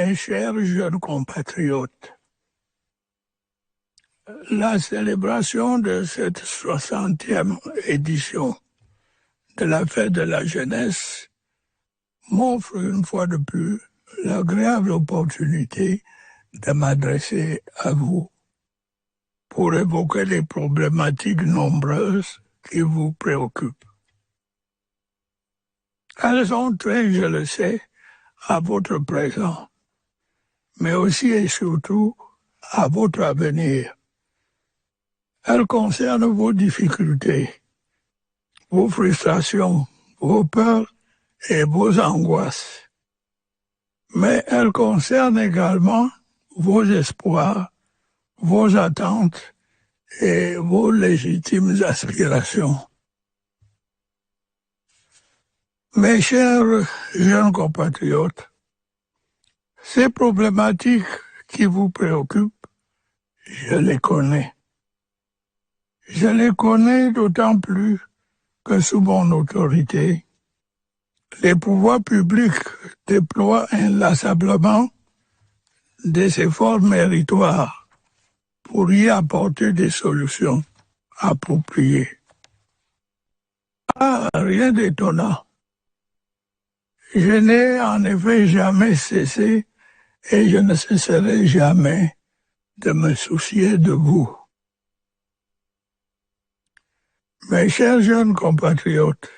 Mes chers jeunes compatriotes, la célébration de cette 60e édition de la fête de la jeunesse m'offre une fois de plus l'agréable opportunité de m'adresser à vous pour évoquer les problématiques nombreuses qui vous préoccupent. Elles sont très, je le sais, à votre présent, mais aussi et surtout à votre avenir. Elles concernent vos difficultés, vos frustrations, vos peurs et vos angoisses. Mais elles concernent également vos espoirs, vos attentes et vos légitimes aspirations. Mes chers jeunes compatriotes, ces problématiques qui vous préoccupent, je les connais. Je les connais d'autant plus que sous mon autorité, les pouvoirs publics déploient inlassablement des efforts méritoires pour y apporter des solutions appropriées. Rien d'étonnant. Je n'ai en effet jamais cessé et je ne cesserai jamais de me soucier de vous. Mes chers jeunes compatriotes,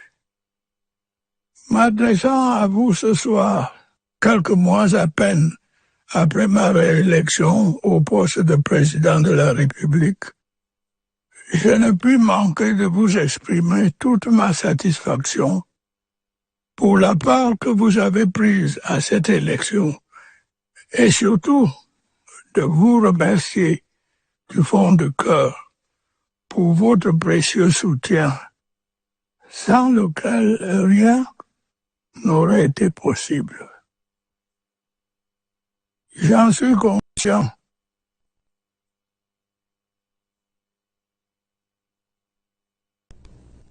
m'adressant à vous ce soir, quelques mois à peine après ma réélection au poste de président de la République, je ne puis manquer de vous exprimer toute ma satisfaction pour la part que vous avez prise à cette élection et surtout de vous remercier du fond du cœur pour votre précieux soutien, sans lequel rien n'aurait été possible. J'en suis conscient.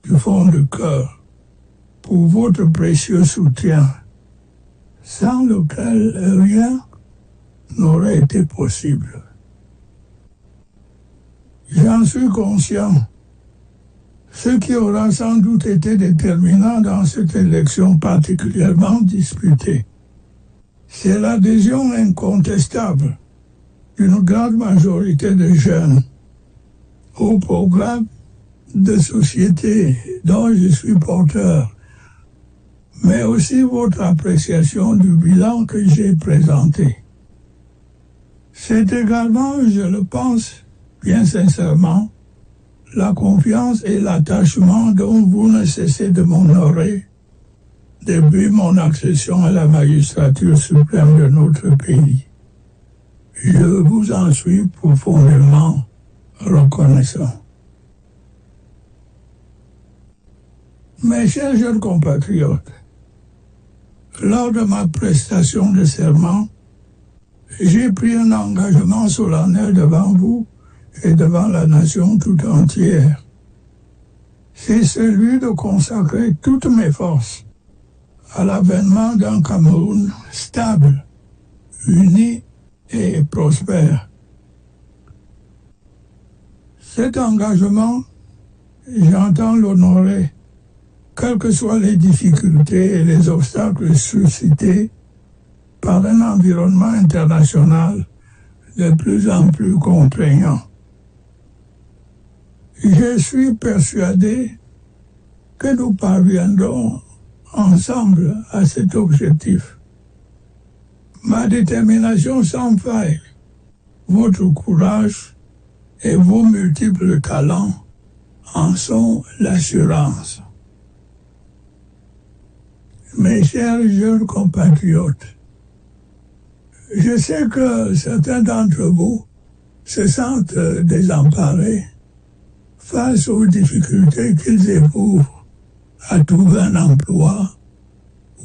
Du fond du cœur, pour votre précieux soutien, sans lequel rien n'aurait été possible. J'en suis conscient. Ce qui aura sans doute été déterminant dans cette élection particulièrement disputée, c'est l'adhésion incontestable d'une grande majorité de jeunes au programme de société dont je suis porteur, mais aussi votre appréciation du bilan que j'ai présenté. C'est également, je le pense, bien sincèrement, la confiance et l'attachement dont vous ne cessez de m'honorer depuis mon accession à la magistrature suprême de notre pays. Je vous en suis profondément reconnaissant. Mes chers jeunes compatriotes, lors de ma prestation de serment, j'ai pris un engagement solennel devant vous et devant la nation tout entière. C'est celui de consacrer toutes mes forces à l'avènement d'un Cameroun stable, uni et prospère. Cet engagement, j'entends l'honorer, quelles que soient les difficultés et les obstacles suscités par un environnement international de plus en plus contraignant. Je suis persuadé que nous parviendrons ensemble à cet objectif. Ma détermination sans faille, votre courage et vos multiples talents en sont l'assurance. Mes chers jeunes compatriotes, je sais que certains d'entre vous se sentent désemparés face aux difficultés qu'ils éprouvent à trouver un emploi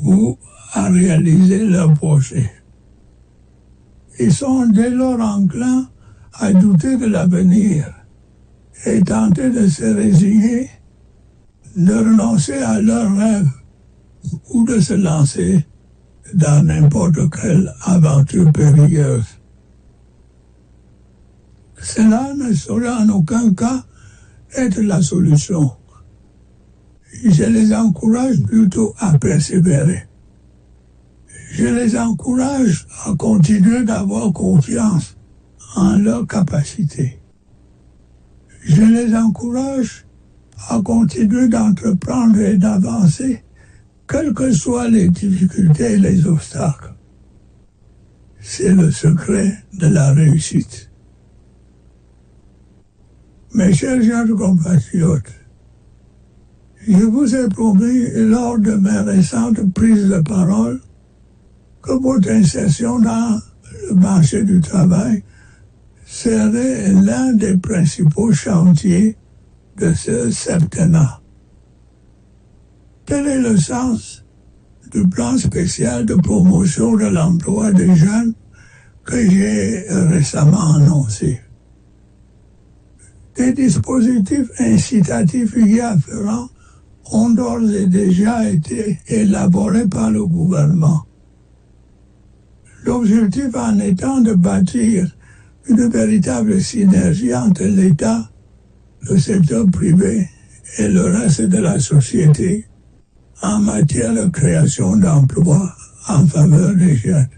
ou à réaliser leurs projets. Ils sont dès lors enclins à douter de l'avenir et tenter de se résigner, de renoncer à leurs rêves ou de se lancer dans n'importe quelle aventure périlleuse. Cela ne saurait en aucun cas être la solution. Je les encourage plutôt à persévérer. Je les encourage à continuer d'avoir confiance en leurs capacités. Je les encourage à continuer d'entreprendre et d'avancer, quelles que soient les difficultés et les obstacles. C'est le secret de la réussite. Mes chers jeunes compatriotes, je vous ai promis lors de mes récentes prises de parole que votre insertion dans le marché du travail serait l'un des principaux chantiers de ce septennat. Tel est le sens du plan spécial de promotion de l'emploi des jeunes que j'ai récemment annoncé. Des dispositifs incitatifs y afférents ont d'ores et déjà été élaborés par le gouvernement. L'objectif en étant de bâtir une véritable synergie entre l'État, le secteur privé et le reste de la société en matière de création d'emplois en faveur des jeunes.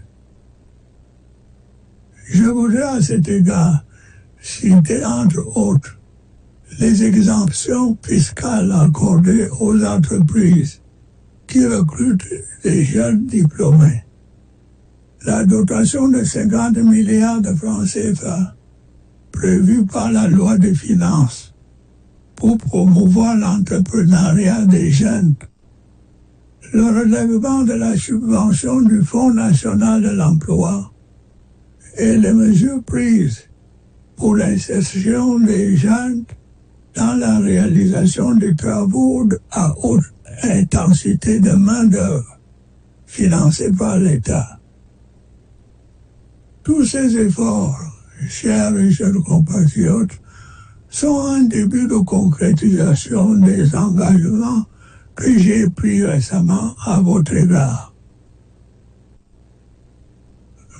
Je voudrais à cet égard citer entre autres les exemptions fiscales accordées aux entreprises qui recrutent des jeunes diplômés. La dotation de 50 milliards de francs CFA prévue par la loi des finances pour promouvoir l'entrepreneuriat des jeunes, le relèvement de la subvention du Fonds national de l'emploi et les mesures prises pour l'insertion des jeunes dans la réalisation des travaux à haute intensité de main-d'œuvre financés par l'État. Tous ces efforts, chers et chers compatriotes, sont un début de concrétisation des engagements que j'ai pris récemment à votre égard.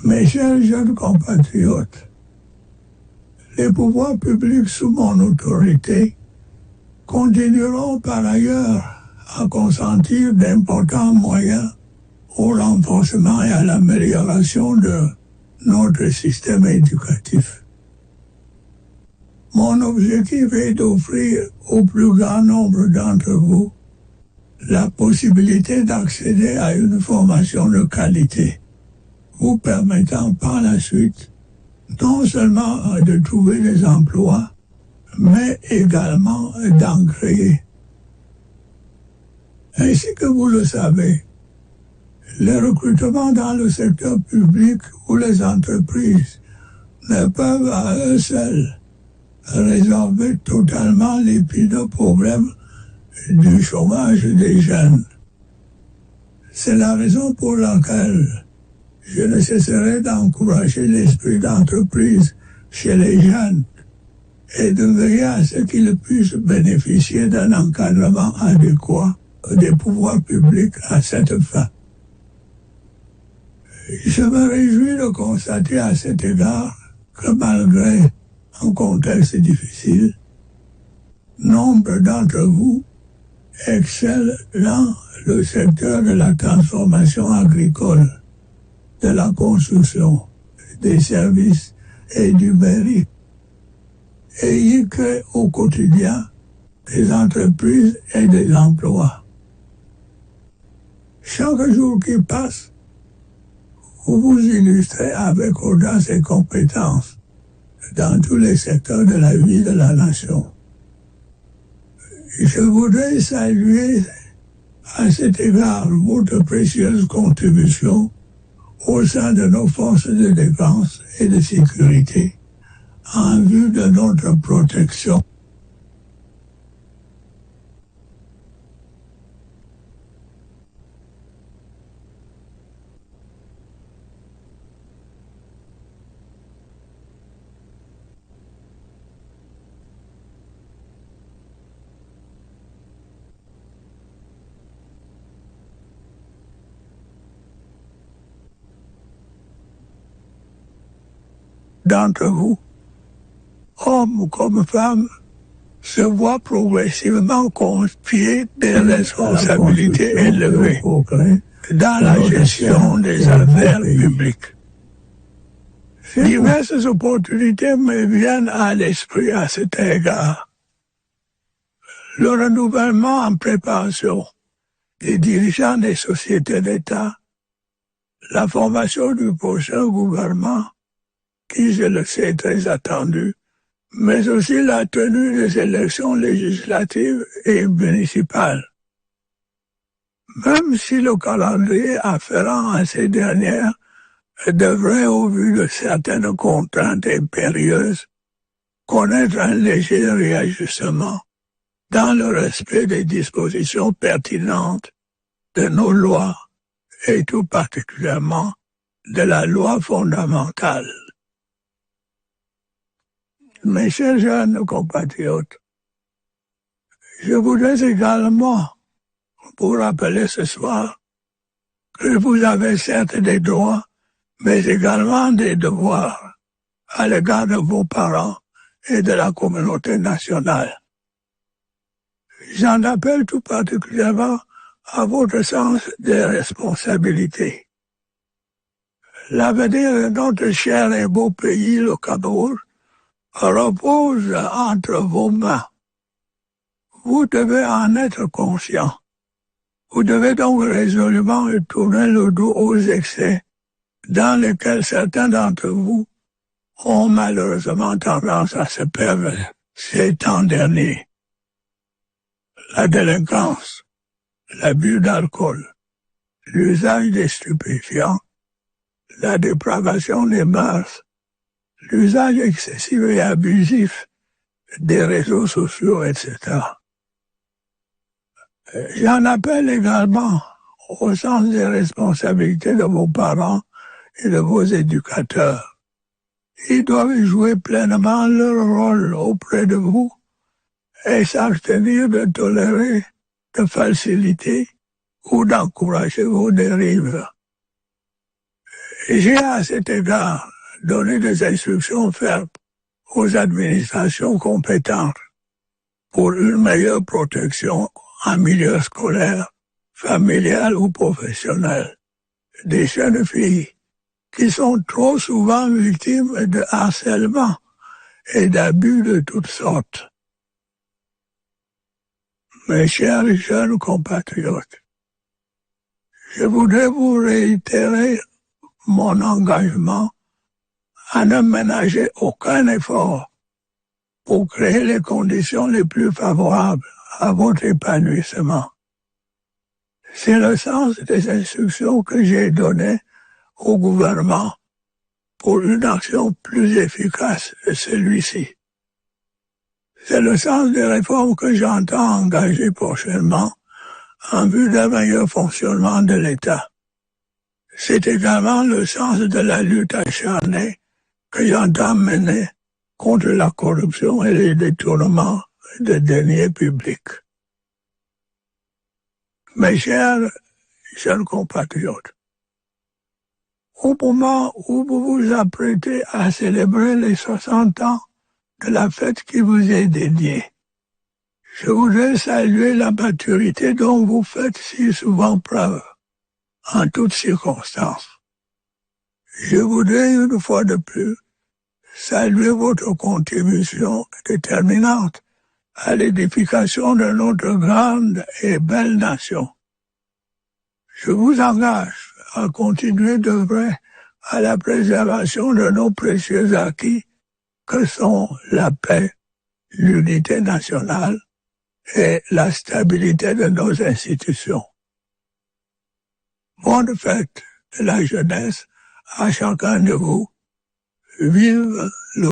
Mes chers jeunes compatriotes, les pouvoirs publics sous mon autorité continueront par ailleurs à consentir d'importants moyens au renforcement et à l'amélioration de notre système éducatif. Mon objectif est d'offrir au plus grand nombre d'entre vous la possibilité d'accéder à une formation de qualité, vous permettant par la suite non seulement de trouver des emplois, mais également d'en créer. Ainsi que vous le savez, les recrutements dans le secteur public ou les entreprises ne peuvent à eux seuls résolver totalement l'épineux problème du chômage des jeunes. C'est la raison pour laquelle je ne cesserai d'encourager l'esprit d'entreprise chez les jeunes et de veiller à ce qu'ils puissent bénéficier d'un encadrement adéquat des pouvoirs publics à cette fin. Je me réjouis de constater à cet égard que malgré un contexte difficile, nombre d'entre vous excellent dans le secteur de la transformation agricole, de la construction, des services et du mérite, et y créent au quotidien des entreprises et des emplois. Chaque jour qui passe, vous vous illustrez avec audace et compétence dans tous les secteurs de la vie de la nation. Je voudrais saluer à cet égard votre précieuse contribution au sein de nos forces de défense et de sécurité en vue de notre protection. d'entre vous, hommes comme femmes, se voient progressivement confier des responsabilités élevées dans la gestion des affaires publiques. Diverses opportunités me viennent à l'esprit à cet égard. Le renouvellement en préparation des dirigeants des sociétés d'État, la formation du prochain gouvernement, qui, je le sais, est très attendu, mais aussi la tenue des élections législatives et municipales. Même si le calendrier afférent à ces dernières devrait, au vu de certaines contraintes impérieuses, connaître un léger réajustement dans le respect des dispositions pertinentes de nos lois et tout particulièrement de la loi fondamentale. Mes chers jeunes compatriotes, je voudrais également vous rappeler ce soir que vous avez certes des droits, mais également des devoirs à l'égard de vos parents et de la communauté nationale. J'en appelle tout particulièrement à votre sens des responsabilités. L'avenir de notre cher et beau pays, le Cameroun, repose entre vos mains. Vous devez en être conscient. Vous devez donc résolument tourner le dos aux excès dans lesquels certains d'entre vous ont malheureusement tendance à se perdre ces temps derniers. La délinquance, l'abus d'alcool, l'usage des stupéfiants, la dépravation des mœurs, l'usage excessif et abusif des réseaux sociaux, etc. J'en appelle également au sens des responsabilités de vos parents et de vos éducateurs. Ils doivent jouer pleinement leur rôle auprès de vous et s'abstenir de tolérer de facilité ou d'encourager vos dérives. J'ai à cet égard donné des instructions fermes aux administrations compétentes pour une meilleure protection en milieu scolaire, familial ou professionnel des jeunes filles qui sont trop souvent victimes de harcèlement et d'abus de toutes sortes. Mes chers jeunes compatriotes, je voudrais vous réitérer mon engagement à ne ménager aucun effort pour créer les conditions les plus favorables à votre épanouissement. C'est le sens des instructions que j'ai données au gouvernement pour une action plus efficace que celui-ci. C'est le sens des réformes que j'entends engager prochainement en vue d'un meilleur fonctionnement de l'État. C'est également le sens de la lutte acharnée que j'entends mener contre la corruption et les détournements de deniers publics. Mes chers jeunes compatriotes, au moment où vous vous apprêtez à célébrer les 60 ans de la fête qui vous est dédiée, je voudrais saluer la maturité dont vous faites si souvent preuve, en toutes circonstances. Je voudrais une fois de plus saluer votre contribution déterminante à l'édification de notre grande et belle nation. Je vous engage à continuer d'œuvrer à la préservation de nos précieux acquis que sont la paix, l'unité nationale et la stabilité de nos institutions. Bonne fête de la jeunesse à chacun de vous. Vive le